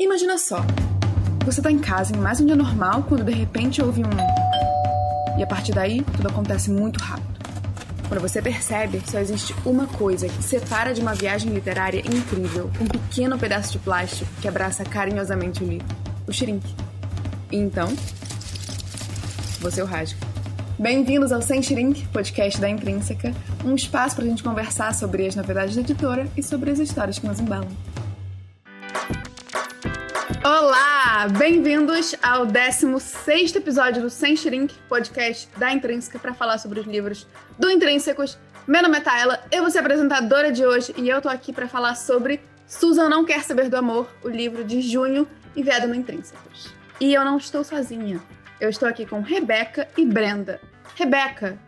Imagina só, você tá em casa em mais um dia normal, quando de repente ouve um... E a partir daí, tudo acontece muito rápido. Quando você percebe, só existe uma coisa que separa de uma viagem literária incrível, um pequeno pedaço de plástico que abraça carinhosamente o livro, o Shrink. E então, você o rasga. Bem-vindos ao Sem Shrink, podcast da Intrínseca, um espaço pra gente conversar sobre as novidades da editora e sobre as histórias que nos embalam. Olá! Bem-vindos ao 16º episódio do Sem Shrink, podcast da Intrínseca, para falar sobre os livros do Intrínsecos. Meu nome é Tayla, eu vou ser a apresentadora de hoje e eu tô aqui para falar sobre Susan Não Quer Saber do Amor, o livro de junho enviado no Intrínsecos. E eu não estou sozinha, eu estou aqui com Rebeca e Brenda. Rebeca,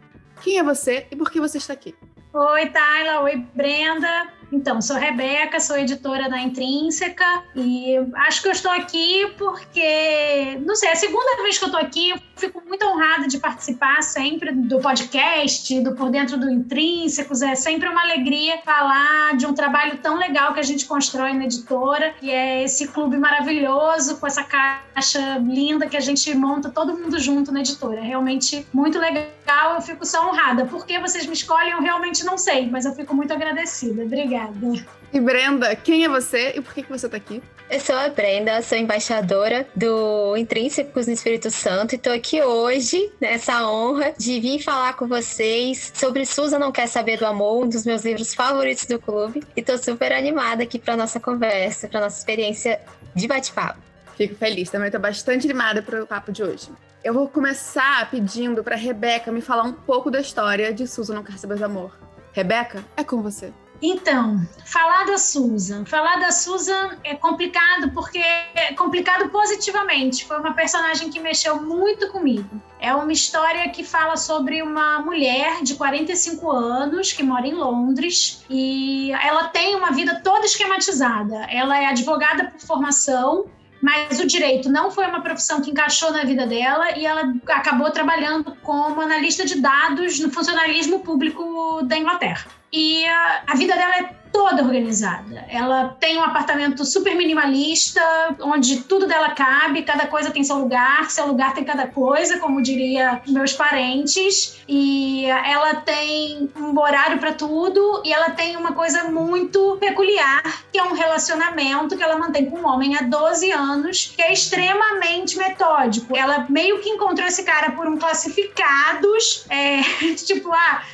quem é você e por que você está aqui? Oi, Tayla. Oi, Brenda. Então, sou Rebeca, sou editora da Intrínseca e acho que eu estou aqui porque, não sei, é a segunda vez que eu estou aqui, eu fico muito honrada de participar sempre do podcast, do Por Dentro do Intrínsecos, é sempre uma alegria falar de um trabalho tão legal que a gente constrói na editora, que é esse clube maravilhoso com essa caixa linda que a gente monta todo mundo junto na editora, é realmente muito legal, eu fico só honrada. Por que vocês me escolhem, eu realmente não sei, mas eu fico muito agradecida. Obrigada. E Brenda, quem é você e por que você está aqui? Eu sou a Brenda, sou embaixadora do Intrínsecos no Espírito Santo e tô aqui hoje, nessa honra de vir falar com vocês sobre Susan Não Quer Saber do Amor, um dos meus livros favoritos do clube. E tô super animada aqui pra nossa conversa, pra nossa experiência de bate-papo. Fico feliz, também tô bastante animada pro papo de hoje. Eu vou começar pedindo pra Rebeca me falar um pouco da história de Susan Não Quer Saber do Amor. Rebeca, é com você. Então, falar da Susan é complicado porque é complicado positivamente. Foi uma personagem que mexeu muito comigo. É uma história que fala sobre uma mulher de 45 anos que mora em Londres e ela tem uma vida toda esquematizada. Ela é advogada por formação, mas o direito não foi uma profissão que encaixou na vida dela e ela acabou trabalhando como analista de dados no funcionalismo público da Inglaterra. E a vida dela é toda organizada. Ela tem um apartamento super minimalista, onde tudo dela cabe, cada coisa tem seu lugar tem cada coisa, como diria meus parentes. E ela tem um horário para tudo e ela tem uma coisa muito peculiar, que é um relacionamento que ela mantém com um homem há 12 anos, que é extremamente metódico. Ela meio que encontrou esse cara por um classificados,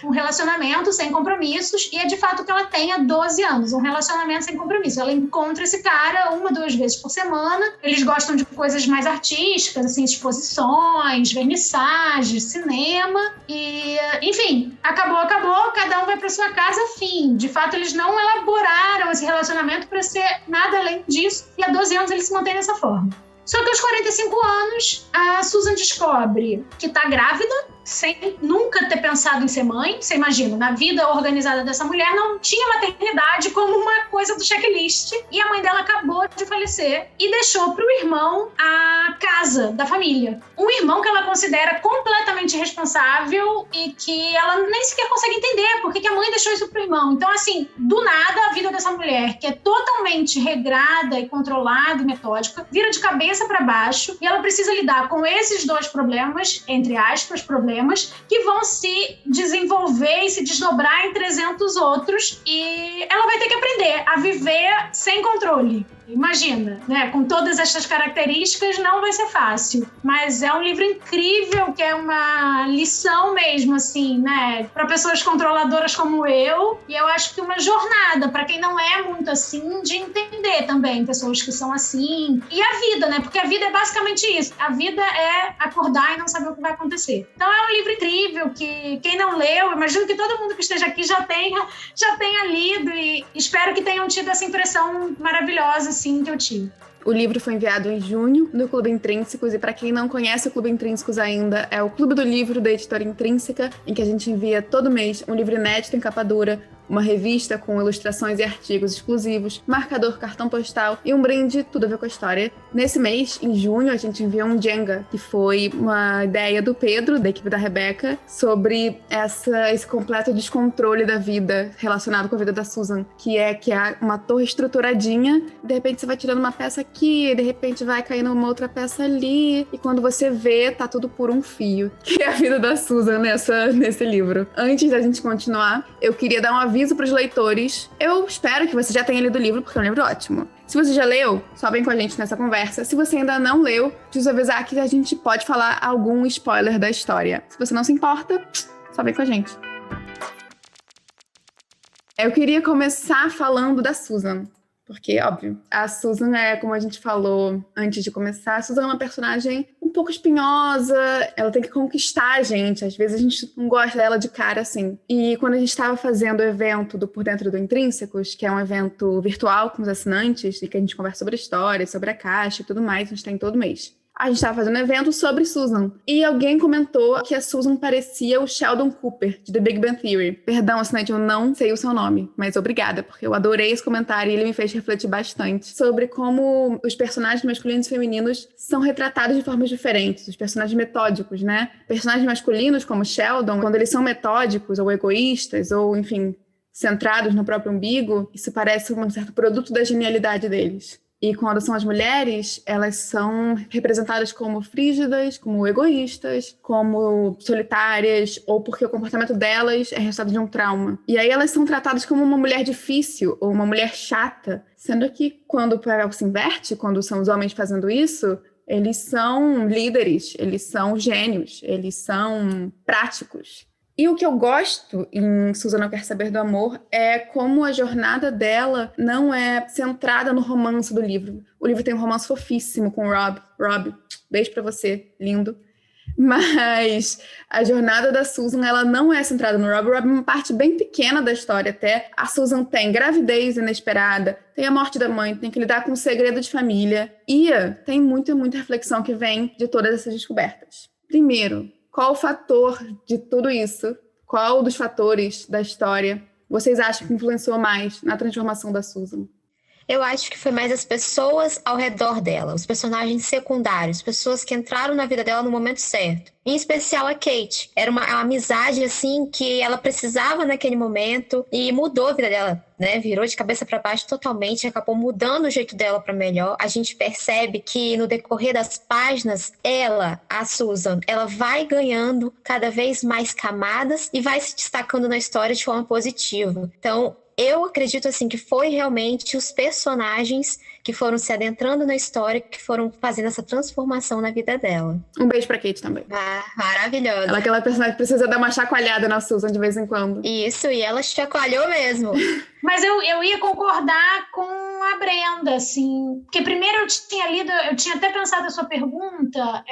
um relacionamento sem compromissos, e é de fato o que ela tem há 12 anos, um relacionamento sem compromisso. Ela encontra esse cara 1, 2 vezes por semana, eles gostam de coisas mais artísticas, assim, exposições, vernissagens, cinema, e enfim, acabou, cada um vai para sua casa, fim. De fato, eles não elaboraram esse relacionamento para ser nada além disso, e há 12 anos eles se mantêm dessa forma. Só que aos 45 anos, a Susan descobre que está grávida, sem nunca ter pensado em ser mãe. Você imagina, na vida organizada dessa mulher não tinha maternidade como uma coisa do checklist, e a mãe dela acabou de falecer e deixou para o irmão a casa da família. Um irmão que ela considera completamente irresponsável e que ela nem sequer consegue entender por que a mãe deixou isso para o irmão. Então, assim, do nada, a vida dessa mulher, que é totalmente regrada e controlada e metódica, vira de cabeça para baixo, e ela precisa lidar com esses dois problemas, entre aspas, problemas, que vão se desenvolver e se desdobrar em 300 outros, e ela vai ter que aprender a viver sem controle. Imagina, né? Com todas essas características não vai ser fácil, mas é um livro incrível, que é uma lição mesmo, assim, né? Para pessoas controladoras como eu, e eu acho que uma jornada para quem não é muito assim, de entender também pessoas que são assim, e a vida, né? Porque a vida é basicamente isso, a vida é acordar e não saber o que vai acontecer. Então é um livro incrível que quem não leu, imagino que todo mundo que esteja aqui já tenha lido, e espero que tenham tido essa impressão maravilhosa assim que eu tive. O livro foi enviado em junho no Clube Intrínsecos, e para quem não conhece o Clube Intrínsecos ainda, é o clube do livro da editora Intrínseca, em que a gente envia todo mês um livro inédito em capa dura, uma revista com ilustrações e artigos exclusivos, marcador, cartão postal e um brinde tudo a ver com a história. Nesse mês, em junho, a gente enviou um Jenga, que foi uma ideia do Pedro, da equipe da Rebeca, sobre esse completo descontrole da vida relacionado com a vida da Susan, que é uma torre estruturadinha, e de repente você vai tirando uma peça aqui, de repente vai cair numa outra peça ali, e quando você vê, tá tudo por um fio. Que é a vida da Susan nesse livro. Antes da gente continuar, eu queria dar um aviso pros leitores. Eu espero que você já tenha lido o livro, porque é um livro ótimo. Se você já leu, só vem com a gente nessa conversa. Se você ainda não leu, preciso avisar que a gente pode falar algum spoiler da história. Se você não se importa, só vem com a gente. Eu queria começar falando da Susan. Porque, óbvio, a Susan é, como a gente falou antes de começar, a Susan é uma personagem um pouco espinhosa, ela tem que conquistar a gente, às vezes a gente não gosta dela de cara, assim. E quando a gente estava fazendo o evento do Por Dentro do Intrínsecos, que é um evento virtual com os assinantes, e que a gente conversa sobre a história, sobre a caixa e tudo mais, a gente tem todo mês. A gente estava fazendo um evento sobre Susan. E alguém comentou que a Susan parecia o Sheldon Cooper, de The Big Bang Theory. Perdão, assinante, eu não sei o seu nome, mas obrigada, porque eu adorei esse comentário e ele me fez refletir bastante sobre como os personagens masculinos e femininos são retratados de formas diferentes. Os personagens metódicos, né? Personagens masculinos, como Sheldon, quando eles são metódicos ou egoístas, ou, enfim, centrados no próprio umbigo, isso parece um certo produto da genialidade deles. E quando são as mulheres, elas são representadas como frígidas, como egoístas, como solitárias, ou porque o comportamento delas é resultado de um trauma. E aí elas são tratadas como uma mulher difícil, ou uma mulher chata, sendo que quando o papel se inverte, quando são os homens fazendo isso, eles são líderes, eles são gênios, eles são práticos. E o que eu gosto em Susan Não Quer Saber do Amor é como a jornada dela não é centrada no romance do livro. O livro tem um romance fofíssimo com o Rob. Rob, beijo pra você, lindo. Mas a jornada da Susan, ela não é centrada no Rob. O Rob é uma parte bem pequena da história até. A Susan tem gravidez inesperada, tem a morte da mãe, tem que lidar com o segredo de família. E tem muita reflexão que vem de todas essas descobertas. Primeiro, qual o fator de tudo isso? Qual dos fatores da história vocês acham que influenciou mais na transformação da Susan? Eu acho que foi mais as pessoas ao redor dela, os personagens secundários, pessoas que entraram na vida dela no momento certo. Em especial a Kate. Era uma amizade, assim, que ela precisava naquele momento e mudou a vida dela, né? Virou de cabeça para baixo totalmente, acabou mudando o jeito dela para melhor. A gente percebe que no decorrer das páginas, a Susan, ela vai ganhando cada vez mais camadas e vai se destacando na história de forma positiva. Então, eu acredito, assim, que foi realmente os personagens que foram se adentrando na história, que foram fazendo essa transformação na vida dela. Um beijo pra Kate também. Ah, maravilhosa. Ela é aquela personagem que precisa dar uma chacoalhada na Susan de vez em quando. Isso, e ela chacoalhou mesmo. Mas eu ia concordar com a Brenda, assim, porque primeiro eu tinha até pensado a sua pergunta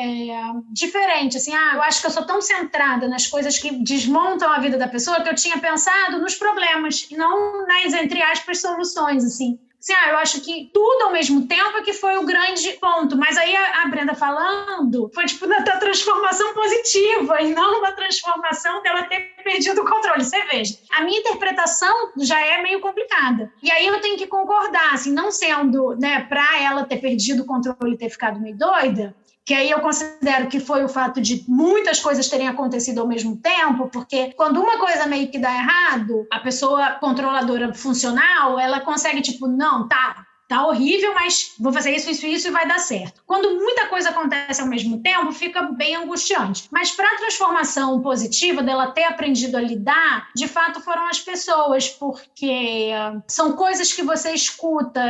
diferente, assim, eu acho que eu sou tão centrada nas coisas que desmontam a vida da pessoa que eu tinha pensado nos problemas e não nas, entre aspas, soluções, assim. Assim, eu acho que tudo ao mesmo tempo é que foi o grande ponto. Mas aí a Brenda falando foi tipo da transformação positiva e não da transformação dela ter perdido o controle. Você veja, a minha interpretação já é meio complicada. E aí eu tenho que concordar, assim, não sendo, né, pra ela ter perdido o controle e ter ficado meio doida, que aí eu considero que foi o fato de muitas coisas terem acontecido ao mesmo tempo, porque quando uma coisa meio que dá errado, a pessoa controladora funcional, ela consegue, tipo, não, tá horrível, mas vou fazer isso e vai dar certo. Quando muita coisa acontece ao mesmo tempo, fica bem angustiante. Mas para a transformação positiva dela ter aprendido a lidar, de fato foram as pessoas, porque são coisas que você escuta,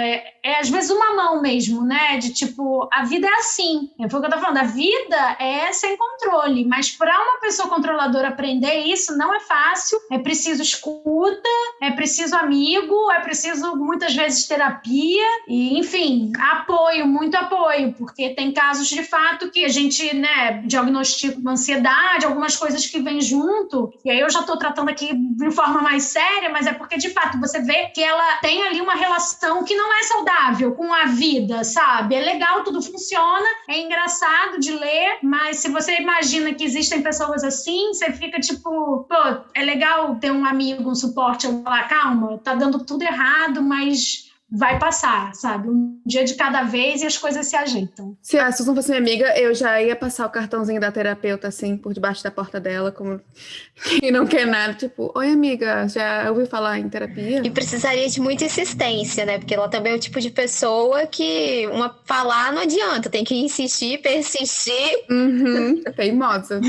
às vezes uma mão mesmo, né? De tipo, a vida é assim. Foi o que eu tô falando, a vida é sem controle, mas para uma pessoa controladora aprender isso não é fácil, é preciso escuta, é preciso amigo, é preciso muitas vezes terapia, e, enfim, apoio, muito apoio, porque tem casos de fato que a gente, né, diagnostica ansiedade, algumas coisas que vêm junto, e aí eu já estou tratando aqui de forma mais séria, mas é porque de fato você vê que ela tem ali uma relação que não é saudável com a vida, sabe? É legal, tudo funciona, é engraçado de ler, mas se você imagina que existem pessoas assim, você fica tipo, pô, é legal ter um amigo, um suporte, eu falar, calma, tá dando tudo errado, mas vai passar, sabe? Um dia de cada vez e as coisas se ajeitam. Se a Susan fosse minha amiga, eu já ia passar o cartãozinho da terapeuta, assim, por debaixo da porta dela, como quem não quer nada. Tipo, oi, amiga, já ouviu falar em terapia? E precisaria de muita insistência, né? Porque ela também é o tipo de pessoa que falar não adianta, tem que insistir, persistir. Teimosa.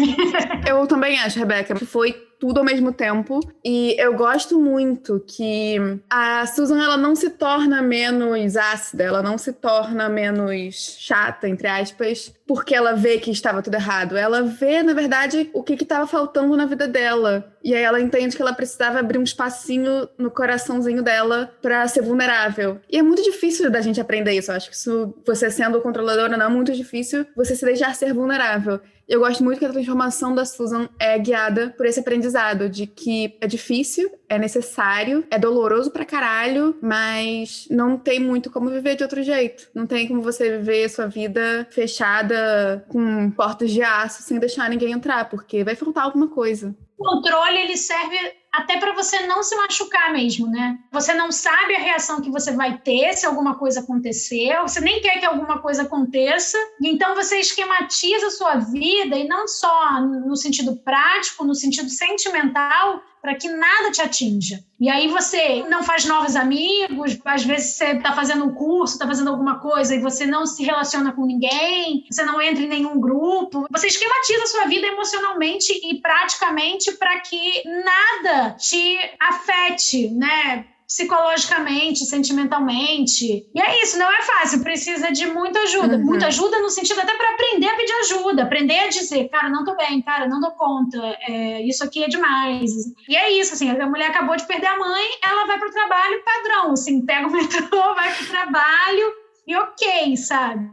Eu também acho, Rebeca, que foi tudo ao mesmo tempo. E eu gosto muito que a Susan, ela não se torna menos ácida, ela não se torna menos chata, entre aspas, porque ela vê que estava tudo errado. Ela vê, na verdade, o que estava faltando na vida dela. E aí ela entende que ela precisava abrir um espacinho no coraçãozinho dela pra ser vulnerável. E é muito difícil da gente aprender isso. Eu acho que isso, você sendo controladora, não é muito difícil você se deixar ser vulnerável. Eu gosto muito que a transformação da Susan é guiada por esse aprendizado de que é difícil, é necessário, é doloroso pra caralho, mas não tem muito como viver de outro jeito. Não tem como você viver sua vida fechada com portas de aço sem deixar ninguém entrar, porque vai faltar alguma coisa. O controle, ele serve até para você não se machucar mesmo, né? Você não sabe a reação que você vai ter se alguma coisa acontecer, você nem quer que alguma coisa aconteça, e então você esquematiza a sua vida, e não só no sentido prático, no sentido sentimental, para que nada te atinja. E aí você não faz novos amigos, às vezes você está fazendo um curso, está fazendo alguma coisa e você não se relaciona com ninguém, você não entra em nenhum grupo. Você esquematiza a sua vida emocionalmente e praticamente para que nada te afete, né? Psicologicamente, sentimentalmente. E é isso, não é fácil, precisa de muita ajuda. Muita ajuda no sentido até para aprender a pedir ajuda, aprender a dizer, cara, não tô bem, cara, não dou conta, isso aqui é demais. E é isso, assim, a mulher acabou de perder a mãe, ela vai pro trabalho padrão, assim, pega o metrô, vai pro trabalho e ok, sabe?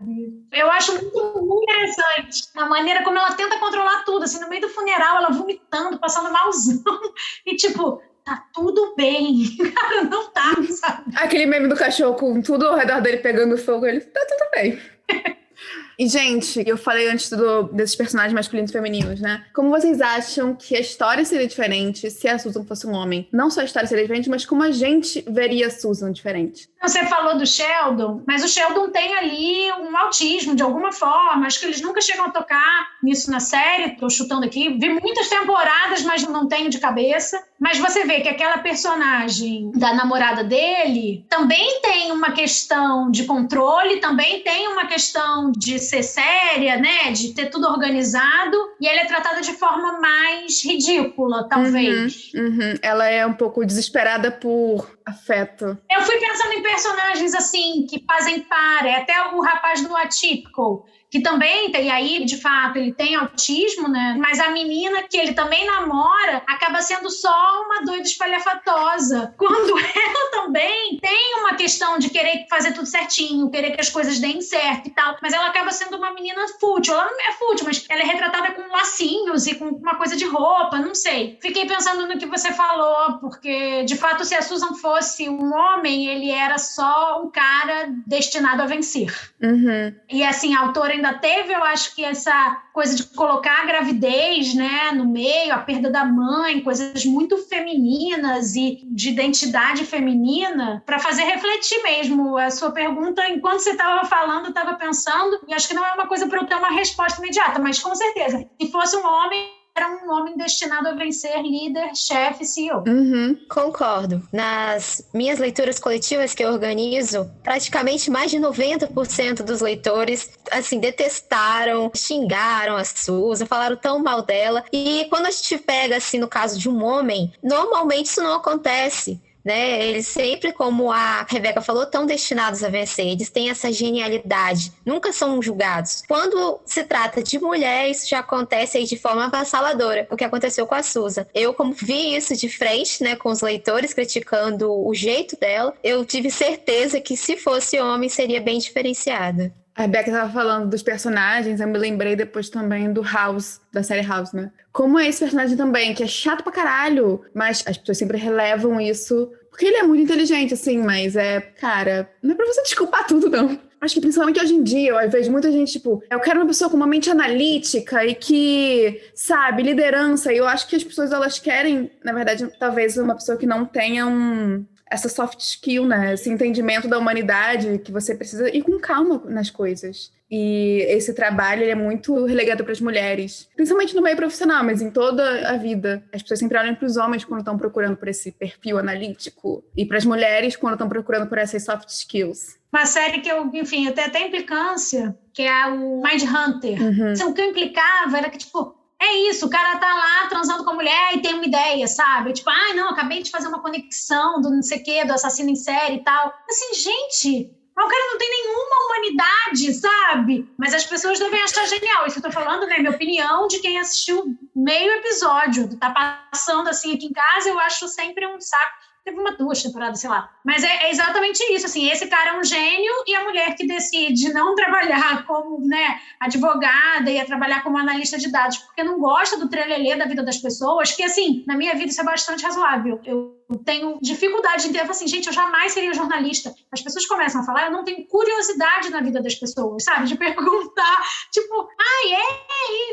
Eu acho muito interessante a maneira como ela tenta controlar tudo, assim, no meio do funeral, ela vomitando, passando malzão, e tipo, tá tudo bem. Cara, não tá, sabe? Aquele meme do cachorro com tudo ao redor dele pegando fogo, ele, tá tudo bem. E, gente, eu falei antes desses personagens masculinos e femininos, né? Como vocês acham que a história seria diferente se a Susan fosse um homem? Não só a história seria diferente, mas como a gente veria a Susan diferente? Você falou do Sheldon, mas o Sheldon tem ali um autismo, de alguma forma. Acho que eles nunca chegam a tocar nisso na série. Tô chutando aqui. Vi muitas temporadas, mas não tenho de cabeça. Mas você vê que aquela personagem da namorada dele também tem uma questão de controle, também tem uma questão de ser séria, né? De ter tudo organizado. E ela é tratada de forma mais ridícula, talvez. Ela é um pouco desesperada por afeto. Eu fui pensando em personagens assim, que fazem par. Até o rapaz do Atypical, que também tem, e aí, de fato, ele tem autismo, né? Mas a menina que ele também namora acaba sendo só uma doida espalhafatosa. Quando ela também tem uma questão de querer fazer tudo certinho, querer que as coisas deem certo e tal, mas ela acaba sendo uma menina fútil. Ela não é fútil, mas ela é retratada com lacinhos e com uma coisa de roupa, não sei. Fiquei pensando no que você falou, porque, de fato, se a Susan fosse um homem, ele era só um cara destinado a vencer. E, assim, a autora ainda teve, eu acho que essa coisa de colocar a gravidez, né, no meio, a perda da mãe, coisas muito femininas e de identidade feminina, para fazer refletir mesmo. A sua pergunta, enquanto você estava falando, eu estava pensando, e acho que não é uma coisa para eu ter uma resposta imediata, mas com certeza, se fosse um homem, era um homem destinado a vencer, líder, chefe, CEO. Concordo. Nas minhas leituras coletivas que eu organizo, praticamente mais de 90% dos leitores, assim, detestaram, xingaram a Susan, falaram tão mal dela. E quando a gente pega, assim, no caso de um homem, normalmente isso não acontece. Né? Eles sempre, como a Rebeca falou, estão destinados a vencer. Eles têm essa genialidade, nunca são julgados. Quando se trata de mulher, isso já acontece aí de forma avassaladora, o que aconteceu com a Susan. Eu, como vi isso de frente, né, com os leitores criticando o jeito dela, eu tive certeza que se fosse homem seria bem diferenciada. A Rebeca estava falando dos personagens, eu me lembrei depois também do House, da série House, né? Como é esse personagem também, que é chato pra caralho, mas as pessoas sempre relevam isso, porque ele é muito inteligente, assim, mas cara, não é pra você desculpar tudo, não. Acho que principalmente hoje em dia, eu vejo muita gente, tipo, eu quero uma pessoa com uma mente analítica e que, sabe, liderança, e eu acho que as pessoas, elas querem, na verdade, talvez uma pessoa que não tenha essa soft skill, né? Esse entendimento da humanidade que você precisa ir com calma nas coisas. E esse trabalho ele é muito relegado para as mulheres, principalmente no meio profissional, mas em toda a vida. As pessoas sempre olham para os homens quando estão procurando por esse perfil analítico e para as mulheres quando estão procurando por essas soft skills. Uma série que eu tenho até implicância, que é o Mindhunter. O que eu implicava era que, tipo, é isso, o cara tá lá transando com a mulher e tem uma ideia, sabe? Tipo, não, acabei de fazer uma conexão do não sei o quê, do assassino em série e tal. Assim, gente, o cara não tem nenhuma humanidade, sabe? Mas as pessoas devem achar genial. Isso que eu tô falando, né? Minha opinião de quem assistiu meio episódio. Tá passando assim aqui em casa, eu acho sempre um saco. Teve 2 temporadas, sei lá. Mas é exatamente isso, assim, esse cara é um gênio e a mulher que decide não trabalhar como, né, advogada e trabalhar como analista de dados porque não gosta do trelelê da vida das pessoas, que, assim, na minha vida isso é bastante razoável. Eu tenho dificuldade de entender, assim, gente, eu jamais seria jornalista. As pessoas começam a falar, eu não tenho curiosidade na vida das pessoas, sabe? De perguntar, tipo,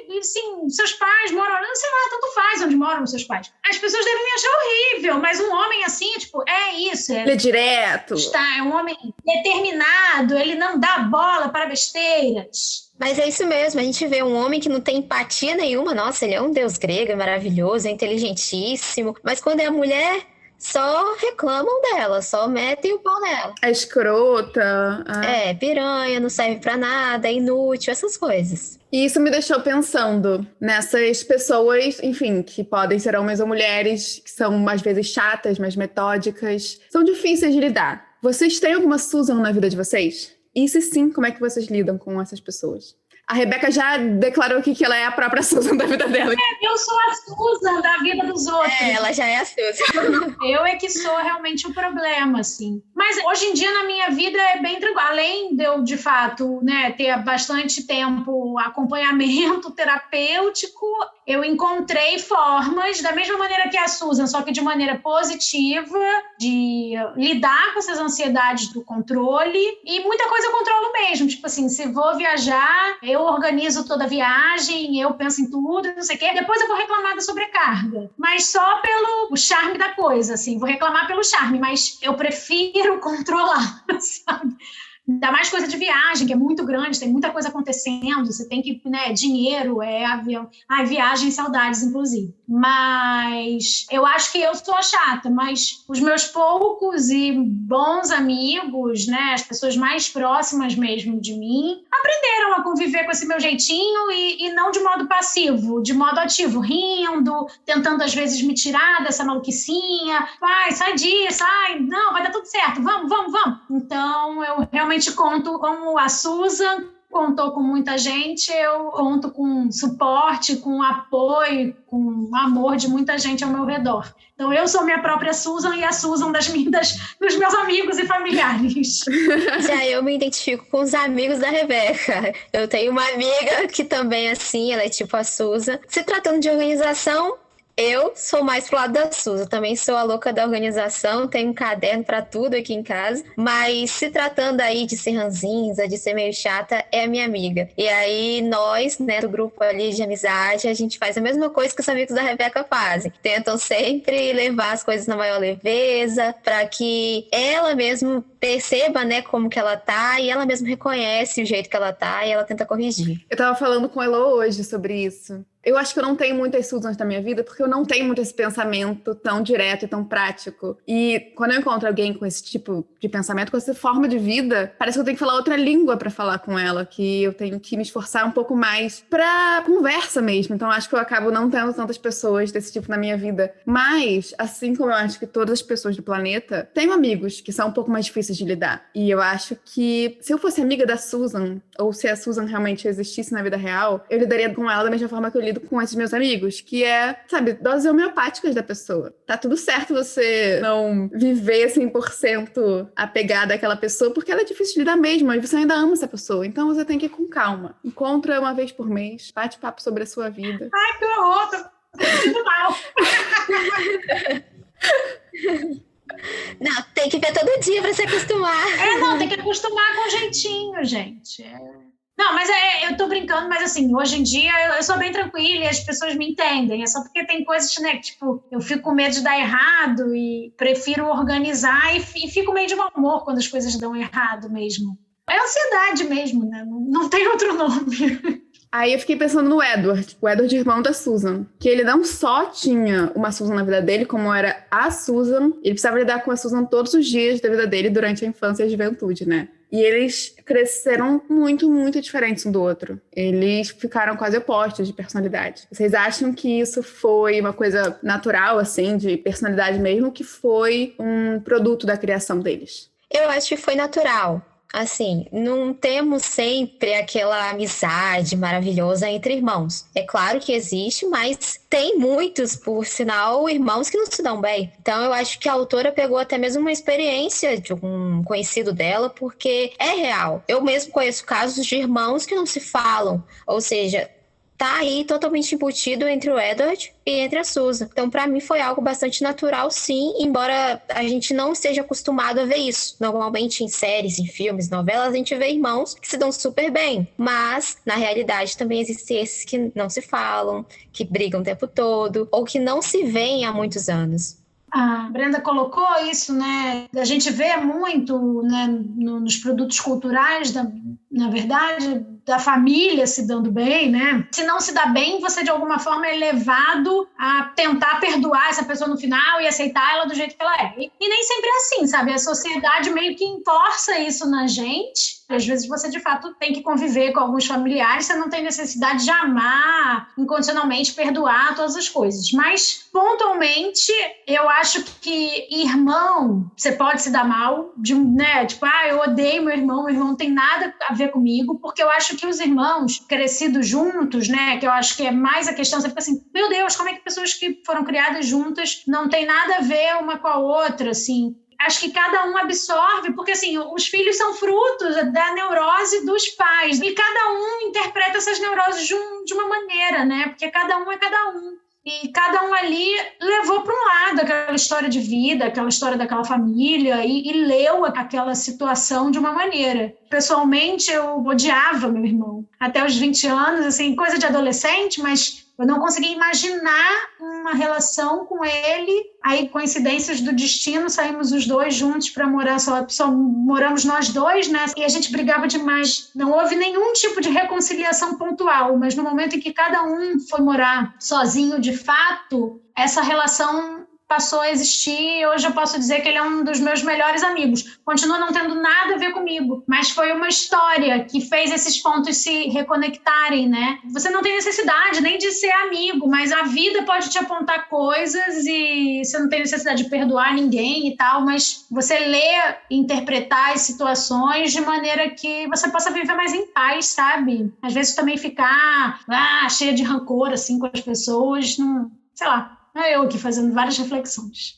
e assim, seus pais moram, não sei lá, tanto faz onde moram os seus pais. As pessoas devem me achar horrível, mas um homem assim, tipo, isso. Ele é direto. É um homem determinado, ele não dá bola para besteiras. Mas é isso mesmo, a gente vê um homem que não tem empatia nenhuma. Nossa, ele é um deus grego, é maravilhoso, é inteligentíssimo. Mas quando é a mulher, só reclamam dela, só metem o pau nela. É escrota. Piranha, não serve pra nada, é inútil, essas coisas. E isso me deixou pensando nessas pessoas, enfim, que podem ser homens ou mulheres, que são às vezes chatas, mas metódicas. São difíceis de lidar. Vocês têm alguma Susan na vida de vocês? E se sim, como é que vocês lidam com essas pessoas? A Rebeca já declarou aqui que ela é a própria Susan da vida dela. Eu sou a Susan da vida dos outros. Ela já é a Susan. Eu é que sou realmente o problema, assim. Mas hoje em dia, na minha vida, é bem tranquilo. Além de eu, de fato, né, ter bastante tempo acompanhamento terapêutico, eu encontrei formas, da mesma maneira que a Susan, só que de maneira positiva, de lidar com essas ansiedades do controle. E muita coisa eu controlo mesmo. Tipo assim, se vou viajar, eu organizo toda a viagem, eu penso em tudo, não sei o quê. Depois eu vou reclamar da sobrecarga. Mas só pelo charme da coisa, assim. Vou reclamar pelo charme, mas eu prefiro controlar, sabe? Ainda mais coisa de viagem, que é muito grande, tem muita coisa acontecendo, você tem que, né, dinheiro, avião, viagem, saudades, inclusive. Mas eu acho que eu sou a chata, mas os meus poucos e bons amigos, né, as pessoas mais próximas mesmo de mim, aprenderam a conviver com esse meu jeitinho e não de modo passivo, de modo ativo, rindo, tentando às vezes me tirar dessa maluquicinha, sai disso, não, vai dar tudo certo, vamos. Então eu realmente conto como a Susan contou com muita gente, eu conto com suporte, com apoio, com amor de muita gente ao meu redor. Então eu sou minha própria Susan e a Susan dos meus amigos e familiares. Já eu me identifico com os amigos da Rebeca. Eu tenho uma amiga que também é assim, ela é tipo a Susan. Se tratando de organização, eu sou mais pro lado da Susan, também sou a louca da organização, tenho um caderno pra tudo aqui em casa, mas se tratando aí de ser ranzinza, de ser meio chata, é a minha amiga. E aí nós, né, do grupo ali de amizade, a gente faz a mesma coisa que os amigos da Rebeca fazem. Tentam sempre levar as coisas na maior leveza, pra que ela mesmo perceba, né, como que ela tá, e ela mesma reconhece o jeito que ela tá, e ela tenta corrigir. Eu tava falando com ela hoje sobre isso. Eu acho que eu não tenho muitas Susans na minha vida porque eu não tenho muito esse pensamento tão direto e tão prático. E quando eu encontro alguém com esse tipo de pensamento, com essa forma de vida, parece que eu tenho que falar outra língua pra falar com ela, que eu tenho que me esforçar um pouco mais pra conversa mesmo. Então acho que eu acabo não tendo tantas pessoas desse tipo na minha vida. Mas, assim como eu acho que todas as pessoas do planeta, tenho amigos que são um pouco mais difíceis de lidar. E eu acho que se eu fosse amiga da Susan, ou se a Susan realmente existisse na vida real, eu lidaria com ela da mesma forma que eu lido com esses meus amigos, que é, sabe, doses homeopáticas da pessoa. Tá tudo certo você não viver 100% apegada àquela pessoa, porque ela é difícil de lidar mesmo, e você ainda ama essa pessoa. Então você tem que ir com calma. Encontra uma vez por mês, bate papo sobre a sua vida. Ai, que horror! Tô sentindo mal. Não, tem que ver todo dia pra se acostumar. Não, tem que acostumar com jeitinho, gente. Não, mas eu tô brincando, mas assim, hoje em dia eu sou bem tranquila e as pessoas me entendem. É só porque tem coisas, né, que, tipo, eu fico com medo de dar errado e prefiro organizar e fico meio de mau humor quando as coisas dão errado mesmo. É ansiedade mesmo, né? Não tem outro nome. Aí eu fiquei pensando no Edward, o Edward, irmão da Susan. Que ele não só tinha uma Susan na vida dele, como era a Susan. Ele precisava lidar com a Susan todos os dias da vida dele durante a infância e a juventude, né? E eles cresceram muito, muito diferentes um do outro. Eles ficaram quase opostos de personalidade. Vocês acham que isso foi uma coisa natural, assim, de personalidade mesmo, que foi um produto da criação deles? Eu acho que foi natural. Assim, não temos sempre aquela amizade maravilhosa entre irmãos. É claro que existe, mas tem muitos, por sinal, irmãos que não se dão bem. Então, eu acho que a autora pegou até mesmo uma experiência de um conhecido dela, porque é real. Eu mesmo conheço casos de irmãos que não se falam, ou seja, tá aí totalmente embutido entre o Edward e entre a Susan. Então, pra mim, foi algo bastante natural, sim, embora a gente não esteja acostumado a ver isso. Normalmente, em séries, em filmes, novelas, a gente vê irmãos que se dão super bem. Mas, na realidade, também existem esses que não se falam, que brigam o tempo todo, ou que não se veem há muitos anos. A Brenda colocou isso, né? A gente vê muito, né, nos produtos culturais, na verdade, da família se dando bem, né? Se não se dá bem, você de alguma forma é levado a tentar perdoar essa pessoa no final e aceitar ela do jeito que ela é. E nem sempre é assim, sabe? A sociedade meio que entorça isso na gente. Às vezes você, de fato, tem que conviver com alguns familiares, você não tem necessidade de amar incondicionalmente, perdoar todas as coisas. Mas, pontualmente, eu acho que irmão, você pode se dar mal, né? Tipo, eu odeio meu irmão não tem nada a ver comigo, porque eu acho que os irmãos crescidos juntos, né? Que eu acho que é mais a questão, você fica assim, meu Deus, como é que pessoas que foram criadas juntas não tem nada a ver uma com a outra, assim? Acho que cada um absorve, porque assim, os filhos são frutos da neurose dos pais, e cada um interpreta essas neuroses de uma maneira, né? Porque cada um é cada um. E cada um ali levou para um lado aquela história de vida, aquela história daquela família e leu aquela situação de uma maneira. Pessoalmente, eu odiava meu irmão. Até os 20 anos, assim, coisa de adolescente, mas eu não conseguia imaginar uma relação com ele. Aí, coincidências do destino, saímos os dois juntos para morar, só moramos nós dois, né? E a gente brigava demais. Não houve nenhum tipo de reconciliação pontual, mas no momento em que cada um foi morar sozinho, de fato, essa relação passou a existir. Hoje eu posso dizer que ele é um dos meus melhores amigos. Continua não tendo nada a ver comigo, mas foi uma história que fez esses pontos se reconectarem, né? Você não tem necessidade nem de ser amigo, mas a vida pode te apontar coisas e você não tem necessidade de perdoar ninguém e tal, mas você lê e interpretar as situações de maneira que você possa viver mais em paz, sabe? Às vezes também ficar cheia de rancor assim com as pessoas, não, sei lá. Eu aqui fazendo várias reflexões.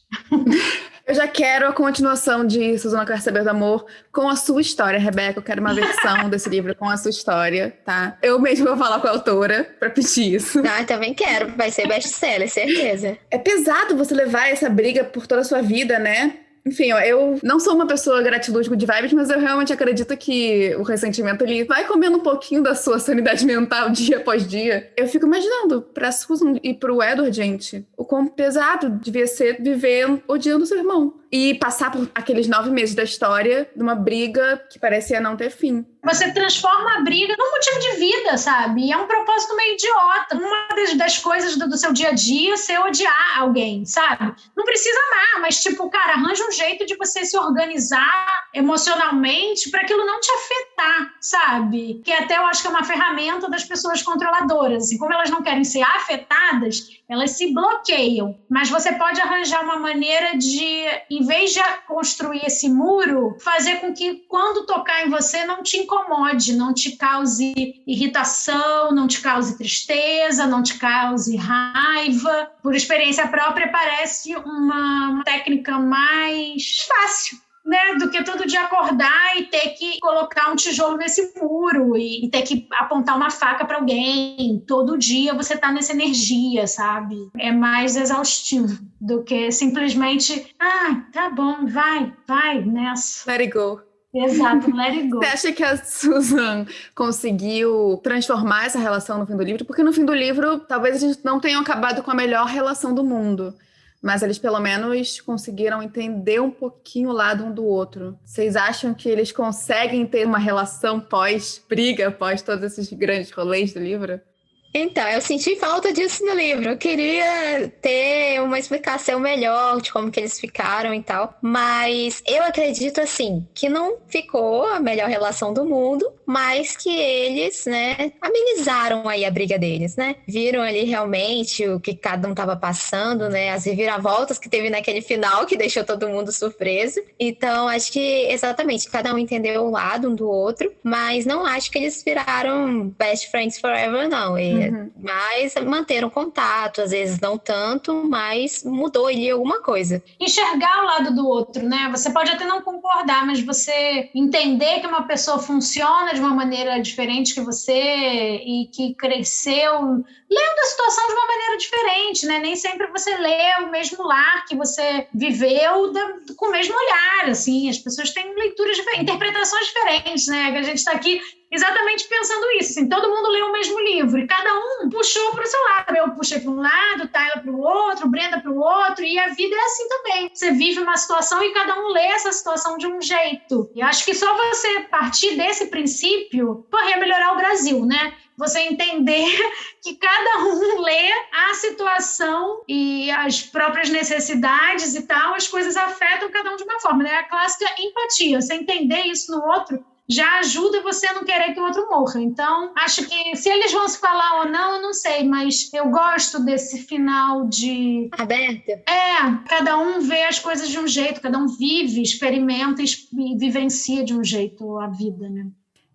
Eu já quero a continuação de Susana Quer Saber do Amor com a sua história, Rebeca. Eu quero uma versão desse livro com a sua história, tá? Eu mesma vou falar com a autora pra pedir isso. Eu também quero. Vai ser best-seller, certeza. É pesado você levar essa briga por toda a sua vida, né? Enfim, eu não sou uma pessoa gratiluz de vibes, mas eu realmente acredito que o ressentimento, ele vai comendo um pouquinho da sua sanidade mental dia após dia. Eu fico imaginando, pra Susan e pro Edward, gente, o quão pesado devia ser viver odiando seu irmão. E passar por aqueles 9 meses da história de uma briga que parecia não ter fim. Você transforma a briga num motivo de vida, sabe? E é um propósito meio idiota. Uma das coisas do seu dia a dia é ser odiar alguém, sabe? Não precisa amar, mas tipo, cara, arranja um jeito de você se organizar emocionalmente para aquilo não te afetar, sabe? Que até eu acho que é uma ferramenta das pessoas controladoras. E como elas não querem ser afetadas, elas se bloqueiam. Mas você pode arranjar uma maneira de, em vez de construir esse muro, fazer com que quando tocar em você não te incomode, não te cause irritação, não te cause tristeza, não te cause raiva. Por experiência própria, parece uma técnica mais fácil, né, do que todo dia acordar e ter que colocar um tijolo nesse muro e ter que apontar uma faca para alguém. Todo dia você tá nessa energia, sabe? É mais exaustivo do que simplesmente, tá bom, vai nessa. Let it go. Exato, let it go. Você acha que a Susan conseguiu transformar essa relação no fim do livro? Porque no fim do livro, talvez a gente não tenha acabado com a melhor relação do mundo. Mas eles pelo menos conseguiram entender um pouquinho o lado um do outro. Vocês acham que eles conseguem ter uma relação pós-briga, pós todos esses grandes rolês do livro? Então, eu senti falta disso no livro. Eu queria ter uma explicação melhor de como que eles ficaram e tal. Mas eu acredito, assim, que não ficou a melhor relação do mundo, mas que eles, né, amenizaram aí a briga deles, né? Viram ali realmente o que cada um tava passando, né? As reviravoltas que teve naquele final, que deixou todo mundo surpreso. Então, acho que, exatamente, cada um entendeu o lado um do outro, mas não acho que eles viraram best friends forever, não. Mas manteram contato, às vezes não tanto, mas mudou ali alguma coisa. Enxergar o lado do outro, né? Você pode até não concordar, mas você entender que uma pessoa funciona de uma maneira diferente que você e que cresceu lendo a situação de uma maneira diferente, né? Nem sempre você lê o mesmo lar que você viveu com o mesmo olhar, assim. As pessoas têm leituras diferentes, interpretações diferentes, né? A gente está aqui exatamente pensando isso, assim, todo mundo leu o mesmo livro e cada um puxou para o seu lado. Eu puxei para um lado, Tayla para o outro, Brenda para o outro, e a vida é assim também. Você vive uma situação e cada um lê essa situação de um jeito. E acho que só você partir desse princípio, ia melhorar o Brasil, né? Você entender que cada um lê a situação e as próprias necessidades e tal, as coisas afetam cada um de uma forma, né? A clássica empatia, você entender isso no outro já ajuda você a não querer que o outro morra. Então, acho que se eles vão se falar ou não, eu não sei, mas eu gosto desse final de... aberto? Cada um vê as coisas de um jeito, cada um vive, experimenta e vivencia de um jeito a vida, né?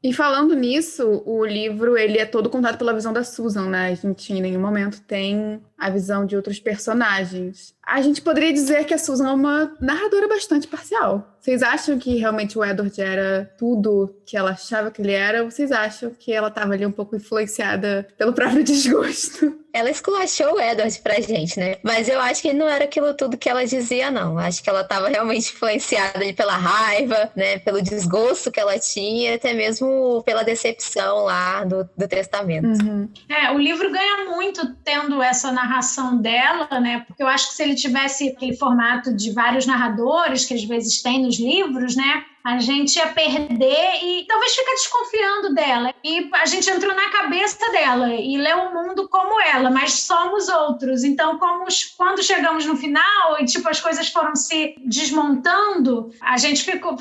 E falando nisso, o livro ele é todo contado pela visão da Susan, né? A gente em nenhum momento tem a visão de outros personagens. A gente poderia dizer que a Susan é uma narradora bastante parcial. Vocês acham que realmente o Edward era tudo que ela achava que ele era? Ou vocês acham que ela estava ali um pouco influenciada pelo próprio desgosto? Ela esculachou o Edward pra gente, né? Mas eu acho que não era aquilo tudo que ela dizia, não. Acho que ela estava realmente influenciada ali pela raiva, né? Pelo desgosto que ela tinha, até mesmo pela decepção lá do testamento. Uhum. O livro ganha muito tendo essa narração dela, né? Porque eu acho que se ele tivesse aquele formato de vários narradores, que às vezes tem nos livros, né? A gente ia perder e talvez ficar desconfiando dela. E a gente entrou na cabeça dela e leu o mundo como ela, mas somos outros. Então, quando chegamos no final e as coisas foram se desmontando, a gente ficou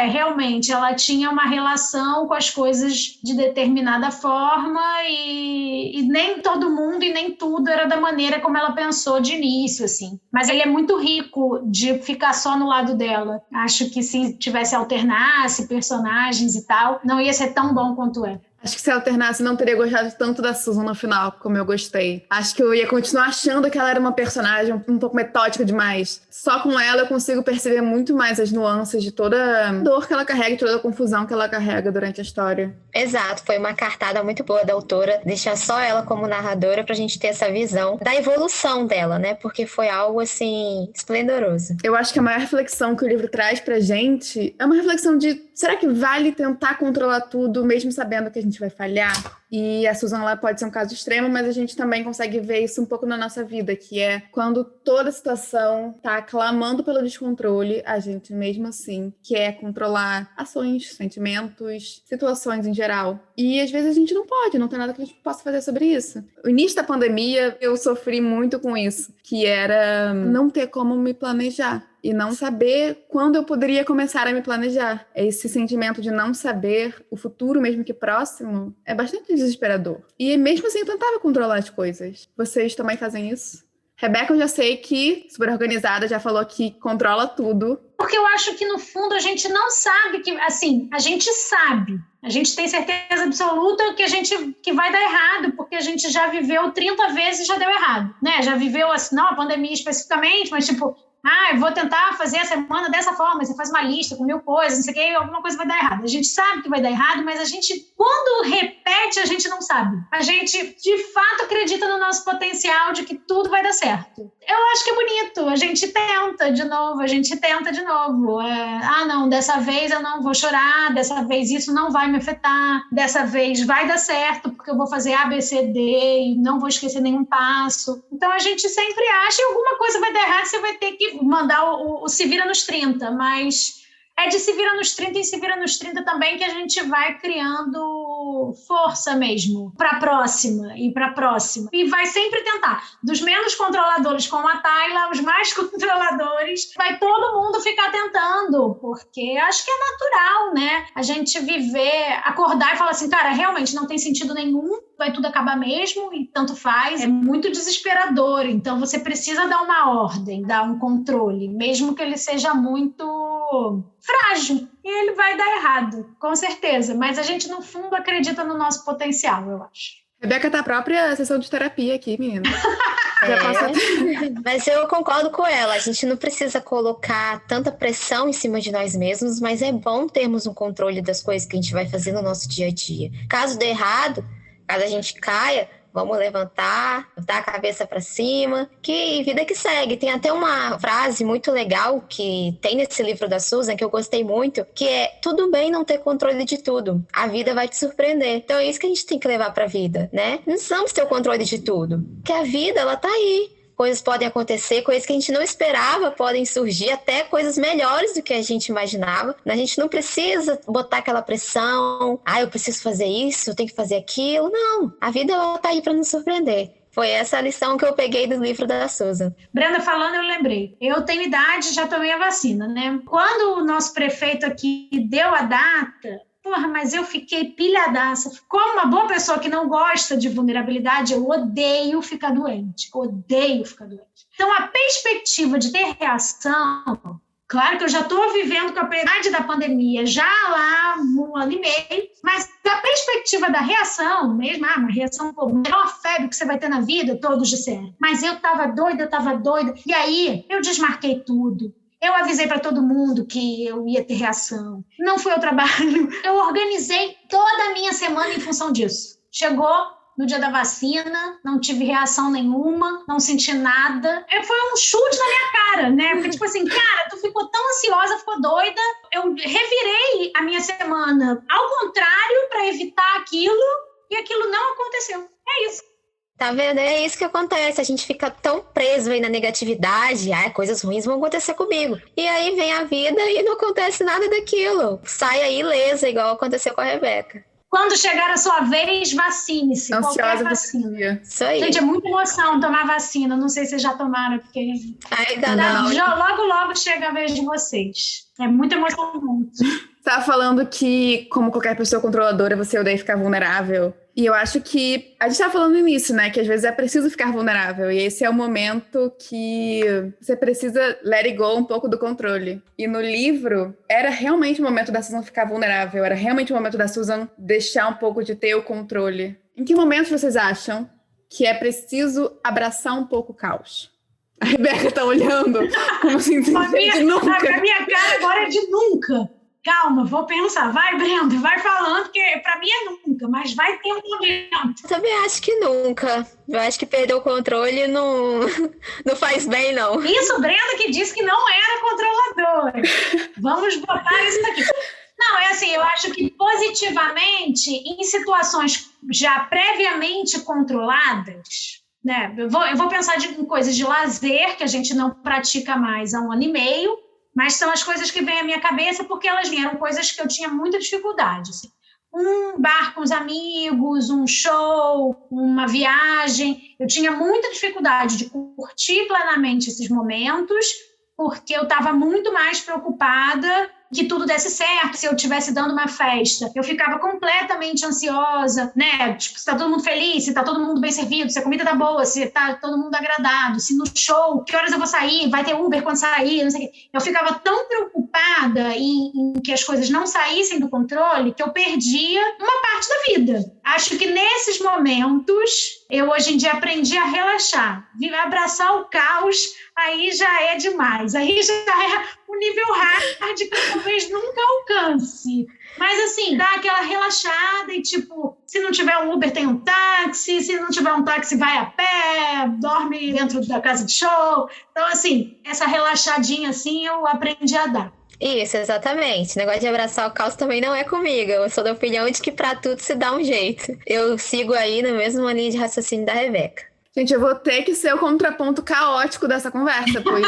realmente, ela tinha uma relação com as coisas de determinada forma e nem todo mundo e nem tudo era da maneira como ela pensou de início, assim. Mas ele é muito rico de ficar só no lado dela. Acho que se alternasse personagens e tal, não ia ser tão bom quanto é. Acho que se alternasse, não teria gostado tanto da Susan no final, como eu gostei. Acho que eu ia continuar achando que ela era uma personagem um pouco metódica demais. Só com ela eu consigo perceber muito mais as nuances de toda a dor que ela carrega e toda a confusão que ela carrega durante a história. Exato, foi uma cartada muito boa da autora, deixar só ela como narradora pra gente ter essa visão da evolução dela, né? Porque foi algo, assim, esplendoroso. Eu acho que a maior reflexão que o livro traz pra gente é uma reflexão de: será que vale tentar controlar tudo, mesmo sabendo que a gente vai falhar? E a Susan ela pode ser um caso extremo, mas a gente também consegue ver isso um pouco na nossa vida, que é quando toda a situação tá clamando pelo descontrole, a gente mesmo assim quer controlar ações, sentimentos, situações em geral. E às vezes a gente não pode, não tem nada que a gente possa fazer sobre isso. O início da pandemia eu sofri muito com isso, que era não ter como me planejar. E não saber quando eu poderia começar a me planejar. Esse sentimento de não saber o futuro, mesmo que próximo, é bastante desesperador. E mesmo assim eu tentava controlar as coisas. Vocês também fazem isso? Rebeca, eu já sei que, super organizada, já falou que controla tudo. Porque eu acho que, no fundo, a gente não sabe que... Assim, a gente sabe. A gente tem certeza absoluta que vai dar errado, porque a gente já viveu 30 vezes e já deu errado, né? Já viveu, assim, não a pandemia especificamente, mas, eu vou tentar fazer a semana dessa forma, você faz uma lista com 1000 coisas, não sei o que, alguma coisa vai dar errado. A gente sabe que vai dar errado, mas a gente, quando repete repete, a gente não sabe. A gente, de fato, acredita no nosso potencial de que tudo vai dar certo. Eu acho que é bonito. A gente tenta de novo, não, dessa vez eu não vou chorar, dessa vez isso não vai me afetar, dessa vez vai dar certo, porque eu vou fazer A, B, C, D e não vou esquecer nenhum passo. Então, a gente sempre acha que alguma coisa vai dar errado, você vai ter que mandar o se vira nos 30, mas é de se vira nos 30 e se vira nos 30 também que a gente vai criando força mesmo para a próxima e para a próxima. E vai sempre tentar. Dos menos controladores como a Tayla, os mais controladores, vai todo mundo ficar tentando, porque acho que é natural, né? A gente viver, acordar e falar assim, cara, realmente não tem sentido nenhum, vai tudo acabar mesmo e tanto faz. É muito desesperador, então você precisa dar uma ordem, dar um controle, mesmo que ele seja muito frágil, e ele vai dar errado, com certeza, mas a gente no fundo acredita no nosso potencial, eu acho. Rebeca tá a própria sessão de terapia aqui, menina. Mas eu concordo com ela, a gente não precisa colocar tanta pressão em cima de nós mesmos, mas é bom termos um controle das coisas que a gente vai fazer no nosso dia a dia. Caso dê errado, caso a gente caia, vamos levantar, botar a cabeça para cima, que vida que segue. Tem até uma frase muito legal que tem nesse livro da Susan, que eu gostei muito, que é: tudo bem não ter controle de tudo, a vida vai te surpreender. Então é isso que a gente tem que levar para a vida, né? Não precisamos ter o controle de tudo, porque a vida, ela tá aí. Coisas podem acontecer, coisas que a gente não esperava podem surgir, até coisas melhores do que a gente imaginava. A gente não precisa botar aquela pressão, eu preciso fazer isso, eu tenho que fazer aquilo. Não, a vida ela tá aí para nos surpreender. Foi essa a lição que eu peguei do livro da Susan. Brenda falando, eu lembrei. Eu tenho idade, já tomei a vacina, né? Quando o nosso prefeito aqui deu a data... mas eu fiquei pilhadaça. Como uma boa pessoa que não gosta de vulnerabilidade, eu odeio ficar doente. Então, a perspectiva de ter reação... Claro que eu já estou vivendo com a piedade da pandemia, já lá 1 ano e meio, mas a perspectiva da reação mesmo, uma reação, a melhor febre que você vai ter na vida, todos disseram. Mas eu estava doida, e aí eu desmarquei tudo. Eu avisei para todo mundo que eu ia ter reação. Não fui ao trabalho. Eu organizei toda a minha semana em função disso. Chegou no dia da vacina, não tive reação nenhuma, não senti nada. Foi um chute na minha cara, né? Porque, tipo assim, cara, tu ficou tão ansiosa, ficou doida. Eu revirei a minha semana ao contrário para evitar aquilo e aquilo não aconteceu. É isso. Tá vendo? É isso que acontece. A gente fica tão preso aí na negatividade. Coisas ruins vão acontecer comigo. E aí vem a vida e não acontece nada daquilo. Sai aí ilesa, igual aconteceu com a Rebeca. Quando chegar a sua vez, vacine-se. Qualquer vacina. Isso aí. Gente, é muita emoção tomar vacina. Não sei se vocês já tomaram, porque... Ainda não. Logo chega a vez de vocês. É muita emoção. Você estava falando que, como qualquer pessoa controladora, você odeia ficar vulnerável. E eu acho que a gente estava falando nisso, né? Que às vezes é preciso ficar vulnerável. E esse é o momento que você precisa let it go um pouco do controle. E no livro, era realmente o momento da Susan ficar vulnerável. Era realmente o momento da Susan deixar um pouco de ter o controle. Em que momentos vocês acham que é preciso abraçar um pouco o caos? A Rebeca tá olhando como assim, nunca. A minha cara agora é de nunca. Calma, vou pensar. Vai, Brenda, vai falando, porque pra mim é nunca, mas vai ter um momento. Eu também acho que nunca. Eu acho que perder o controle não faz bem, não. Isso, Brenda que disse que não era controladora. Vamos botar isso aqui. Não, é assim, eu acho que positivamente, em situações já previamente controladas, né? Eu vou pensar em coisas de lazer que a gente não pratica mais há 1 ano e meio, mas são as coisas que vêm à minha cabeça porque elas vieram coisas que eu tinha muita dificuldade. Assim. Um bar com os amigos, um show, uma viagem. Eu tinha muita dificuldade de curtir plenamente esses momentos porque eu estava muito mais preocupada que tudo desse certo, se eu estivesse dando uma festa. Eu ficava completamente ansiosa, né? Tipo, se tá todo mundo feliz, se tá todo mundo bem servido, se a comida tá boa, se tá todo mundo agradado, se no show, que horas eu vou sair, vai ter Uber quando sair, não sei o quê. Eu ficava tão preocupada em que as coisas não saíssem do controle que eu perdia uma parte da vida. Acho que nesses momentos eu hoje em dia aprendi a relaxar. Abraçar o caos, aí já é demais. Aí já é um nível hard que eu talvez nunca alcance. Mas assim, dá aquela relaxada e tipo, se não tiver um Uber, tem um táxi. Se não tiver um táxi, vai a pé, dorme dentro da casa de show. Então assim, essa relaxadinha assim eu aprendi a dar. Isso, exatamente. O negócio de abraçar o caos também não é comigo. Eu sou da opinião de que pra tudo se dá um jeito. Eu sigo aí na mesma linha de raciocínio da Rebeca. Gente, eu vou ter que ser o contraponto caótico dessa conversa, pois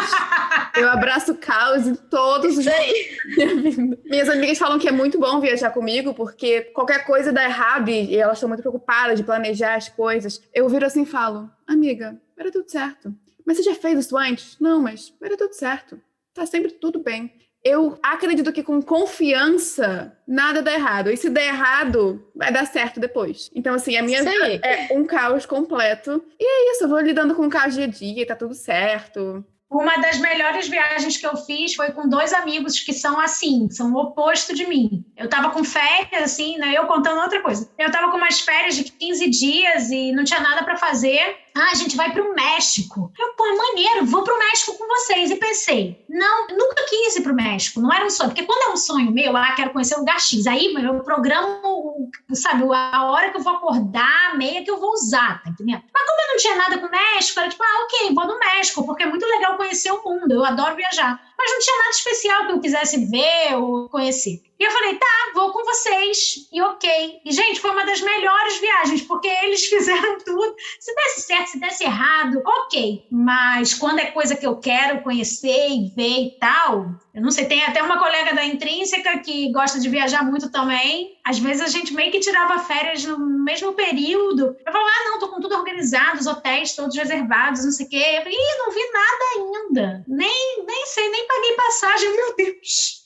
eu abraço o caos em todos os dias da minha vida. Minhas amigas falam que é muito bom viajar comigo, porque qualquer coisa dá errado e elas estão muito preocupadas de planejar as coisas. Eu viro assim e falo, amiga, vai dar tudo certo. Mas você já fez isso antes? Não, mas vai dar tudo certo. Tá sempre tudo bem. Eu acredito que com confiança nada dá errado. E se der errado, vai dar certo depois. Então, assim, a minha vida é um caos completo. E é isso, eu vou lidando com o caos dia a dia, tá tudo certo. Uma das melhores viagens que eu fiz foi com 2 amigos que são assim, são o oposto de mim. Eu tava com férias, assim, né? Eu contando outra coisa. Eu tava com umas férias de 15 dias e não tinha nada pra fazer. Ah, a gente vai pro México. Eu, pô, maneiro, vou pro México com vocês. E pensei, não, nunca quis ir pro México, não era um sonho. Porque quando é um sonho meu, quero conhecer o lugar X. Aí eu programo, sabe, a hora que eu vou acordar, a meia que eu vou usar, tá entendendo? Mas como eu não tinha nada com o México, era tipo, ok, vou no México, porque é muito legal conhecer o mundo, eu adoro viajar. Mas não tinha nada especial que eu quisesse ver ou conhecer. E eu falei, tá, vou com vocês. E ok. E, gente, foi uma das melhores viagens, porque eles fizeram tudo. Se desse certo, se desse errado, ok. Mas quando é coisa que eu quero conhecer e ver e tal, eu não sei, tem até uma colega da Intrínseca que gosta de viajar muito também. Às vezes a gente meio que tirava férias no mesmo período. Eu falava, não, tô com tudo organizado, os hotéis todos reservados, não sei o quê. Eu falei, não vi nada ainda. Nem sei, nem paguei passagem, meu Deus.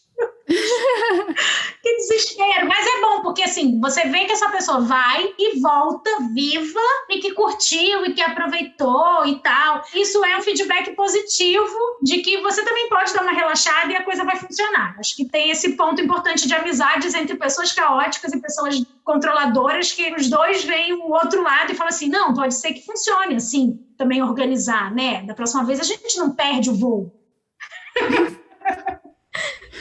Que desespero, mas é bom porque assim, você vê que essa pessoa vai e volta viva e que curtiu e que aproveitou e tal. Isso é um feedback positivo de que você também pode dar uma relaxada e a coisa vai funcionar. Acho que tem esse ponto importante de amizades entre pessoas caóticas e pessoas controladoras, que os dois veem o outro lado e falam assim, não, pode ser que funcione assim, também organizar, né? Da próxima vez a gente não perde o voo.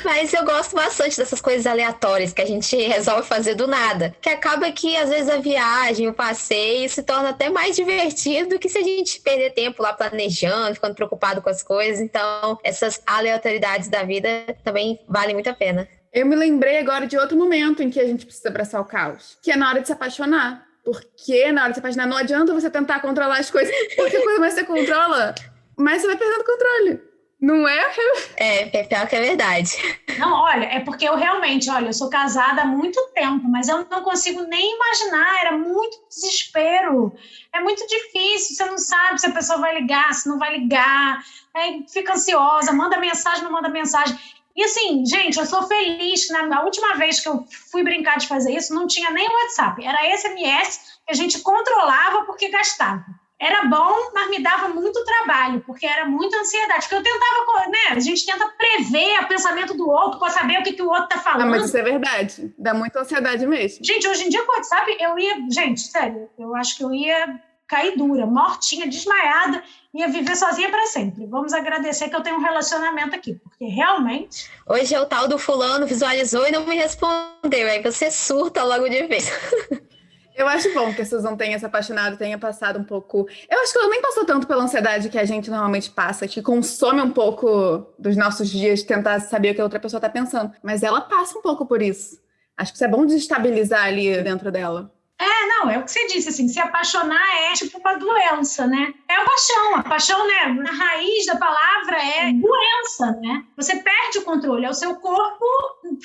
Mas eu gosto bastante dessas coisas aleatórias que a gente resolve fazer do nada. Que acaba que, às vezes, a viagem, o passeio se torna até mais divertido do que se a gente perder tempo lá planejando, ficando preocupado com as coisas. Então, essas aleatoriedades da vida também valem muito a pena. Eu me lembrei agora de outro momento em que a gente precisa abraçar o caos, que é na hora de se apaixonar. Porque na hora de se apaixonar não adianta você tentar controlar as coisas, porque quanto mais você controla, mais você vai perdendo o controle. Não é? É pior que é verdade. Não, olha, é porque eu realmente, eu sou casada há muito tempo, mas eu não consigo nem imaginar, era muito desespero. É muito difícil, você não sabe se a pessoa vai ligar, se não vai ligar, aí fica ansiosa, manda mensagem, não manda mensagem. E assim, gente, eu sou feliz que na última vez que eu fui brincar de fazer isso, não tinha nem WhatsApp, era SMS que a gente controlava porque gastava. Era bom, mas me dava muito trabalho, porque era muita ansiedade. Porque eu tentava, né? A gente tenta prever o pensamento do outro, para saber o que o outro tá falando. Ah, mas isso é verdade. Dá muita ansiedade mesmo. Gente, hoje em dia com o WhatsApp, eu ia... Gente, sério, eu acho que eu ia cair dura, mortinha, desmaiada, ia viver sozinha para sempre. Vamos agradecer que eu tenho um relacionamento aqui, porque realmente... Hoje é o tal do fulano, visualizou e não me respondeu. Aí você surta logo de vez. Eu acho bom que a Susan tenha se apaixonado, tenha passado um pouco... Eu acho que ela nem passou tanto pela ansiedade que a gente normalmente passa, que consome um pouco dos nossos dias, tentar saber o que a outra pessoa está pensando. Mas ela passa um pouco por isso. Acho que isso é bom desestabilizar ali dentro dela. Não, é o que você disse, assim, se apaixonar é tipo uma doença, né? É a paixão, né, na raiz da palavra é doença, né? Você perde o controle, é o seu corpo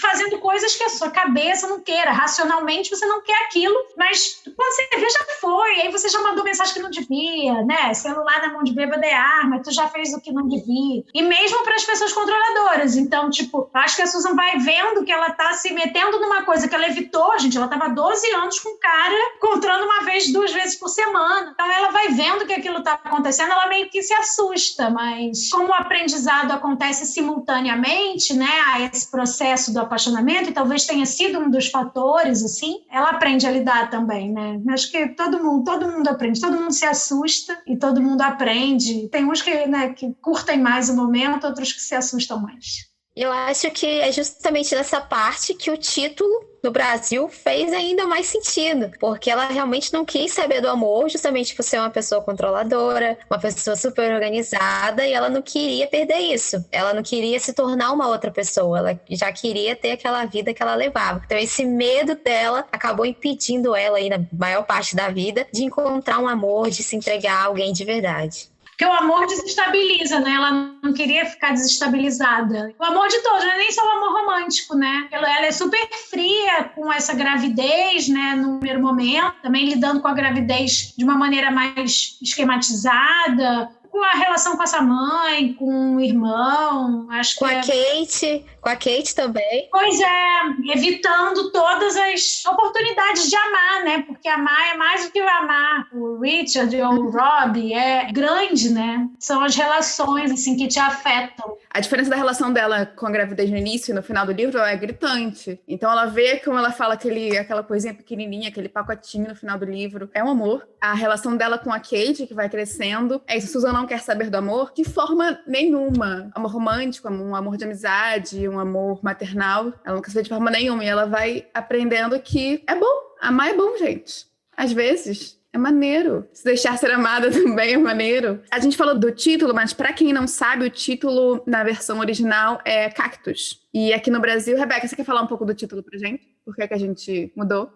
fazendo coisas que a sua cabeça não queira, racionalmente você não quer aquilo, mas quando você vê já foi, aí você já mandou mensagem que não devia, né? Celular na mão de bêbado é arma, tu já fez o que não devia. E mesmo para as pessoas controladoras, então, tipo, acho que a Susan vai vendo que ela tá se metendo numa coisa que ela evitou, gente, ela tava 12 anos com um cara encontrando uma vez, 2 vezes por semana. Então ela vai vendo que aquilo está acontecendo, ela meio que se assusta, mas como o aprendizado acontece simultaneamente, né, a esse processo do apaixonamento, e talvez tenha sido um dos fatores, assim, ela aprende a lidar também, né? Acho que todo mundo aprende, todo mundo se assusta e todo mundo aprende. Tem uns que, né, que curtem mais o momento, outros que se assustam mais. Eu acho que é justamente nessa parte que o título no Brasil fez ainda mais sentido, porque ela realmente não quis saber do amor, justamente por ser uma pessoa controladora, uma pessoa super organizada, e ela não queria perder isso. Ela não queria se tornar uma outra pessoa, ela já queria ter aquela vida que ela levava. Então esse medo dela acabou impedindo ela aí, na maior parte da vida, de encontrar um amor, de se entregar a alguém de verdade. Porque o amor desestabiliza, né? Ela não queria ficar desestabilizada. O amor de todos, não é nem só o amor romântico, né? Ela é super fria com essa gravidez, né? No primeiro momento, também lidando com a gravidez de uma maneira mais esquematizada, com a relação com essa mãe, com o irmão, acho com que... Com a Kate também. Pois é, evitando todas as oportunidades de amar, né? Porque amar é mais do que amar. O Richard ou o Rob é grande, né? São as relações, assim, que te afetam. A diferença da relação dela com a gravidez no início e no final do livro é gritante. Então ela vê como ela fala aquela coisinha pequenininha, aquele pacotinho no final do livro. É um amor. A relação dela com a Kate, que vai crescendo. É isso, Susan não quer saber do amor de forma nenhuma. Amor romântico, um amor de amizade, um amor maternal. Ela não quer saber de forma nenhuma. E ela vai aprendendo que é bom. Amar é bom, gente. Às vezes... é maneiro. Se deixar ser amada também é maneiro. A gente falou do título, mas pra quem não sabe, o título na versão original é Cactus. E aqui no Brasil, Rebeca, você quer falar um pouco do título pra gente? Por que a gente mudou?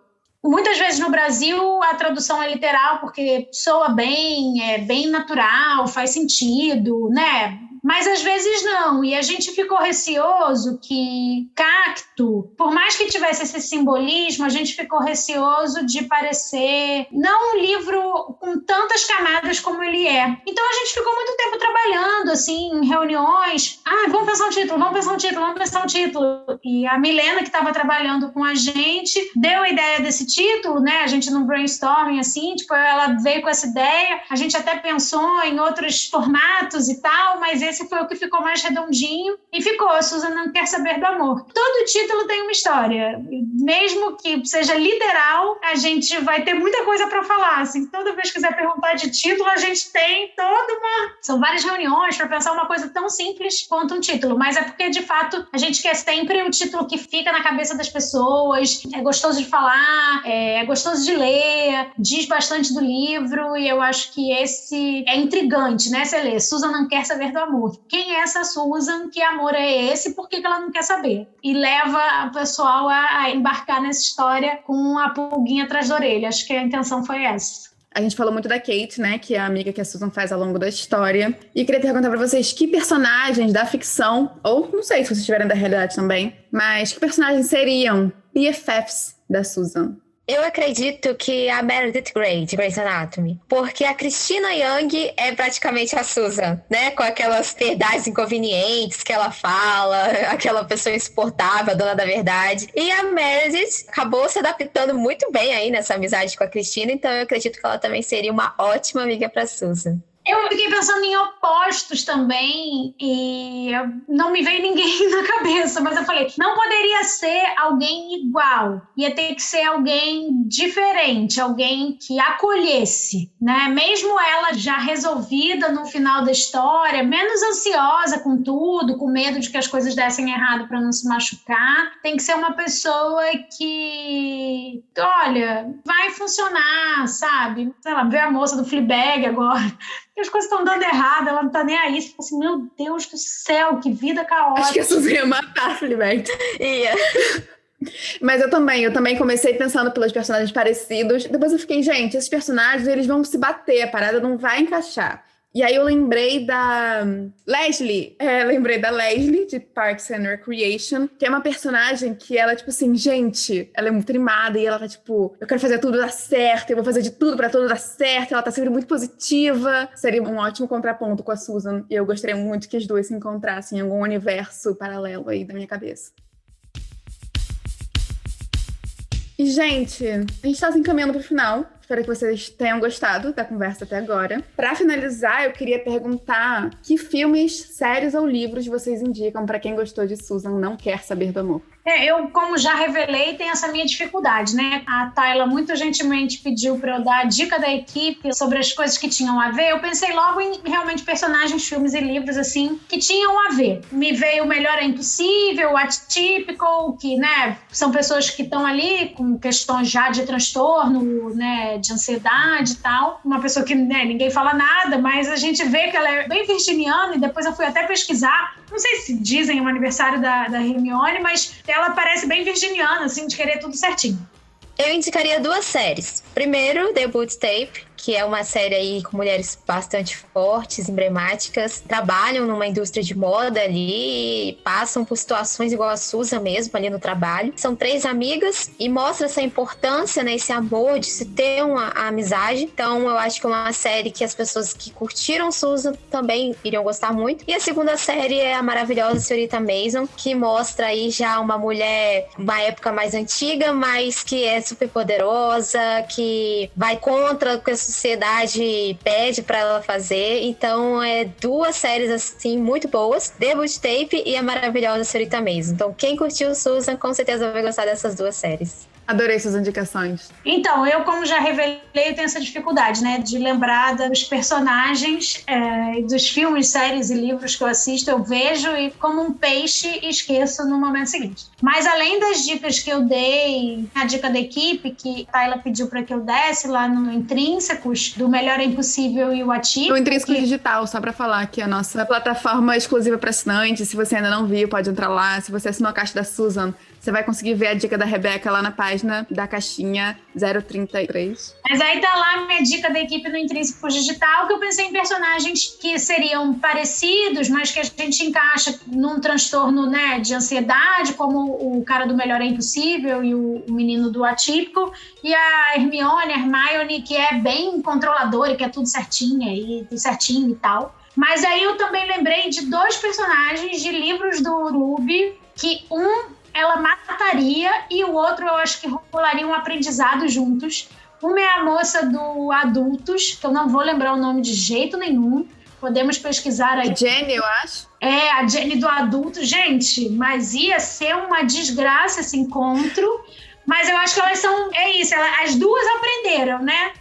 Muitas vezes no Brasil a tradução é literal porque soa bem, é bem natural, faz sentido, né? Mas às vezes não, e a gente ficou receoso que cacto, por mais que tivesse esse simbolismo, a gente ficou receoso de parecer não um livro com tantas camadas como ele é. Então a gente ficou muito tempo trabalhando, assim, em reuniões, vamos pensar um título, e a Milena, que estava trabalhando com a gente, deu a ideia desse título, né, a gente num brainstorming, assim, tipo, ela veio com essa ideia, a gente até pensou em outros formatos e tal, mas esse foi o que ficou mais redondinho e ficou, a Susan não quer saber do amor. Todo título tem uma história, mesmo que seja literal, a gente vai ter muita coisa para falar, assim, toda vez que quiser perguntar de título, a gente tem são várias reuniões para pensar uma coisa tão simples quanto um título, mas é porque, de fato, a gente quer sempre o título que fica na cabeça das pessoas, é gostoso de falar, é gostoso de ler, diz bastante do livro, e eu acho que esse é intrigante, né? Você lê, Susan não quer saber do amor. Quem é essa Susan? Que amor é esse? Por que ela não quer saber? E leva o pessoal a embarcar nessa história com a pulguinha atrás da orelha. Acho que a intenção foi essa. A gente falou muito da Kate, né, que é a amiga que a Susan faz ao longo da história. E queria perguntar pra vocês que personagens da ficção, ou não sei se vocês tiverem da realidade também, mas que personagens seriam BFFs da Susan? Eu acredito que a Meredith Grey, de Grey's Anatomy. Porque a Cristina Yang é praticamente a Susan, né? Com aquelas verdades inconvenientes que ela fala, aquela pessoa insuportável, a dona da verdade. E a Meredith acabou se adaptando muito bem aí nessa amizade com a Cristina, então eu acredito que ela também seria uma ótima amiga para Susan. Eu fiquei pensando em opostos também e não me veio ninguém na cabeça, mas eu falei, não poderia ser alguém igual, ia ter que ser alguém diferente, alguém que acolhesse, né? Mesmo ela já resolvida no final da história, menos ansiosa com tudo, com medo de que as coisas dessem errado para não se machucar, tem que ser uma pessoa que, olha, vai funcionar, sabe? Sei lá, ver a moça do Fleabag agora, as coisas estão dando errado, ela não tá nem aí. Você fala assim, meu Deus do céu, que vida caótica. Acho que a Susan ia matar a Fleabag. Ia. Mas eu também comecei pensando pelos personagens parecidos. Depois eu fiquei, gente, esses personagens, eles vão se bater, a parada não vai encaixar. E aí eu lembrei da Leslie. Lembrei da Leslie, de Parks and Recreation, que é uma personagem que ela, tipo assim, gente, ela é muito animada e ela tá, tipo, eu quero fazer tudo dar certo, eu vou fazer de tudo pra tudo dar certo, ela tá sempre muito positiva. Seria um ótimo contraponto com a Susan. E eu gostaria muito que as duas se encontrassem em algum universo paralelo aí da minha cabeça. E, gente, a gente tá se encaminhando pro final. Espero que vocês tenham gostado da conversa até agora. Pra finalizar, eu queria perguntar que filmes, séries ou livros vocês indicam pra quem gostou de Susan Não Quer Saber do Amor? Eu, como já revelei, tenho essa minha dificuldade, né? A Tayla muito gentilmente pediu para eu dar a dica da equipe sobre as coisas que tinham a ver. Eu pensei logo em realmente personagens, filmes e livros, assim, que tinham a ver. Me veio O Melhor é Impossível, o Atypical, que, né, são pessoas que estão ali com questões já de transtorno, né, de ansiedade e tal. Uma pessoa que, né, ninguém fala nada, mas a gente vê que ela é bem virginiana e depois eu fui até pesquisar. Não sei se dizem o aniversário da Hermione, mas ela parece bem virginiana, assim, de querer tudo certinho. Eu indicaria 2 séries. Primeiro, The Boot Tape, que é uma série aí com mulheres bastante fortes, emblemáticas, trabalham numa indústria de moda ali, passam por situações igual a Susan mesmo ali no trabalho. São 3 amigas e mostra essa importância, né, esse amor de se ter uma amizade. Então, eu acho que é uma série que as pessoas que curtiram Susan também iriam gostar muito. E a segunda série é a maravilhosa Senhorita Mason, que mostra aí já uma mulher, uma época mais antiga, mas que é super poderosa, que vai contra o que a sociedade pede pra ela fazer. Então, 2 séries, assim, muito boas. The Boot Tape e a maravilhosa Senhorita Mason. Então, quem curtiu Susan, com certeza vai gostar dessas 2 séries. Adorei suas indicações. Então, eu, como já revelei, tenho essa dificuldade, né, de lembrar dos personagens, dos filmes, séries e livros que eu assisto, eu vejo e como um peixe esqueço no momento seguinte. Mas além das dicas que eu dei, a dica da equipe, que a Tayla pediu para que eu desse lá no Intrínsecos, do Melhor é Impossível e o Atípico. O Intrínsecos Digital, só pra falar que é a nossa plataforma exclusiva para assinantes. Se você ainda não viu, pode entrar lá. Se você assinou a caixa da Susan, você vai conseguir ver a dica da Rebeca lá na página da caixinha 033. Mas aí tá lá a minha dica da equipe no Intrínsecos Digital, que eu pensei em personagens que seriam parecidos, mas que a gente encaixa num transtorno, né, de ansiedade, como o cara do Melhor é Impossível e o menino do Atípico, e a Hermione, que é bem controladora e que é tudo certinho e tal. Mas aí eu também lembrei de 2 personagens de livros do Ruby, que ela mataria e o outro eu acho que rolaria um aprendizado juntos. Uma é a moça do Adultos, que eu não vou lembrar o nome de jeito nenhum. Podemos pesquisar aí. A Jenny, eu acho. A Jenny do Adulto. Gente, mas ia ser uma desgraça esse encontro. Mas eu acho que elas são... as 2 aprenderam, né?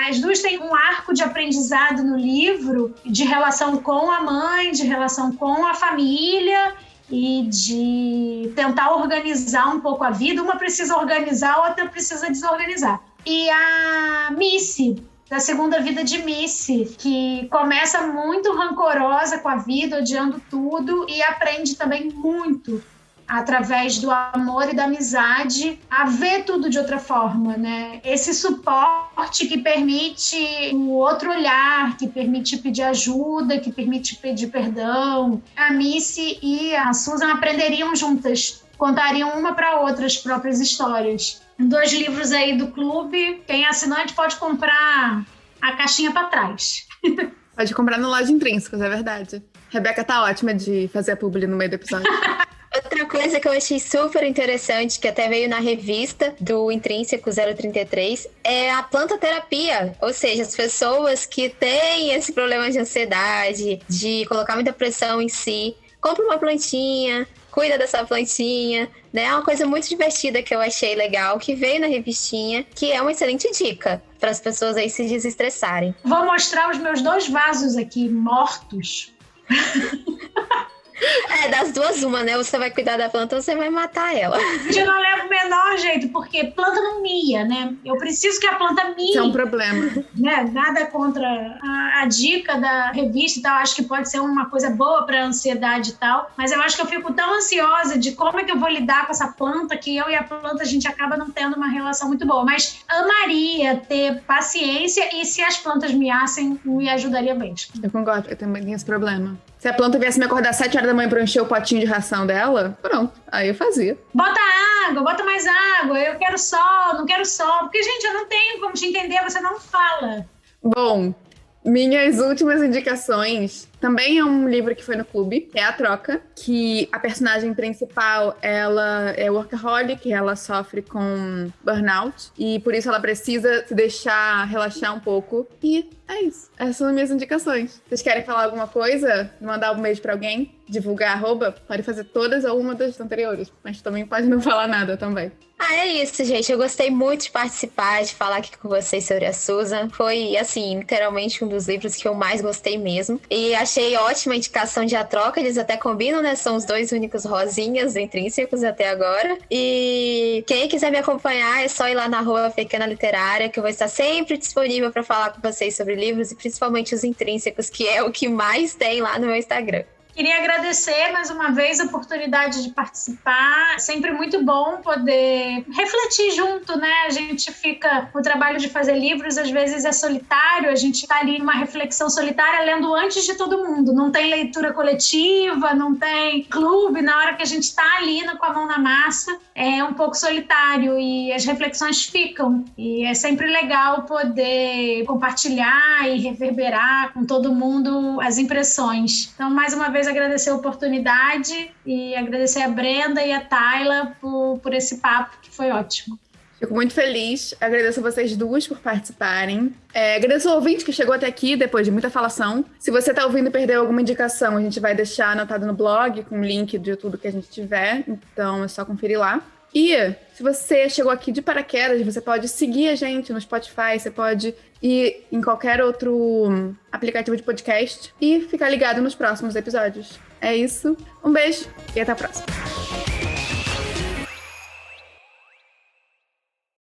As 2 têm um arco de aprendizado no livro, de relação com a mãe, de relação com a família e de tentar organizar um pouco a vida. Uma precisa organizar, a outra precisa desorganizar. E a Missy, da Segunda Vida de Missy, que começa muito rancorosa com a vida, odiando tudo, e aprende também muito através do amor e da amizade, a ver tudo de outra forma, né? Esse suporte que permite um outro olhar, que permite pedir ajuda, que permite pedir perdão. A Missy e a Susan aprenderiam juntas, contariam uma para outra as próprias histórias. 2 livros aí do clube, quem é assinante pode comprar a caixinha para trás. Pode comprar no Loja Intrínsecos, é verdade. Rebeca tá ótima de fazer a publi no meio do episódio. Outra coisa que eu achei super interessante, que até veio na revista do Intrínseco 033, é a plantoterapia. Ou seja, as pessoas que têm esse problema de ansiedade, de colocar muita pressão em si, compra uma plantinha, cuida dessa plantinha, né? É uma coisa muito divertida que eu achei legal, que veio na revistinha, que é uma excelente dica para as pessoas aí se desestressarem. Vou mostrar os meus 2 vasos aqui mortos. Das 2 uma, né? Você vai cuidar da planta ou você vai matar ela. Eu não levo o menor jeito, porque planta não mia, né? Eu preciso que a planta mie. Isso é um problema. Né? Nada contra a dica da revista e tal. Acho que pode ser uma coisa boa para ansiedade e tal. Mas eu acho que eu fico tão ansiosa de como é que eu vou lidar com essa planta, que eu e a planta a gente acaba não tendo uma relação muito boa. Mas amaria ter paciência e se as plantas miassem, me ajudaria bem. Eu concordo, eu também tenho esse problema. Se a planta viesse me acordar às 7 horas da manhã pra eu encher o potinho de ração dela, pronto, aí eu fazia. Bota água, bota mais água, eu quero sol, não quero sol. Porque, gente, eu não tenho como te entender, você não fala. Bom, Minhas últimas indicações também é um livro que foi no clube, é A Troca, que a personagem principal, ela é workaholic, ela sofre com burnout e por isso ela precisa se deixar relaxar um pouco. E é isso. Essas são as minhas indicações. Vocês querem falar alguma coisa? Mandar um beijo pra alguém? Divulgar @? Pode fazer todas ou uma das anteriores, mas também pode não falar nada também. É isso, gente. Eu gostei muito de participar, de falar aqui com vocês sobre a Susan. Foi, assim, literalmente um dos livros que eu mais gostei mesmo. E achei ótima a indicação de A Troca. Eles até combinam, né? São os 2 únicos rosinhas intrínsecos até agora. E quem quiser me acompanhar é só ir lá na Pequena Literária, que eu vou estar sempre disponível para falar com vocês sobre livros e principalmente os intrínsecos, que é o que mais tem lá no meu Instagram. Queria agradecer mais uma vez a oportunidade de participar. Sempre muito bom poder refletir junto, né? A gente fica... O trabalho de fazer livros, às vezes, é solitário. A gente está ali numa reflexão solitária, lendo antes de todo mundo. Não tem leitura coletiva, não tem clube. Na hora que a gente está ali com a mão na massa, é um pouco solitário e as reflexões ficam. E é sempre legal poder compartilhar e reverberar com todo mundo as impressões. Então, mais uma vez, agradecer a oportunidade e agradecer a Brenda e a Tayla por esse papo, que foi ótimo. Fico muito feliz, agradeço a vocês duas por participarem. Agradeço ao ouvinte que chegou até aqui depois de muita falação. Se você está ouvindo e perdeu alguma indicação, a gente vai deixar anotado no blog com o link de tudo que a gente tiver, então é só conferir lá. E se você chegou aqui de paraquedas, você pode seguir a gente no Spotify, você pode ir em qualquer outro aplicativo de podcast e ficar ligado nos próximos episódios. É isso, um beijo e até a próxima.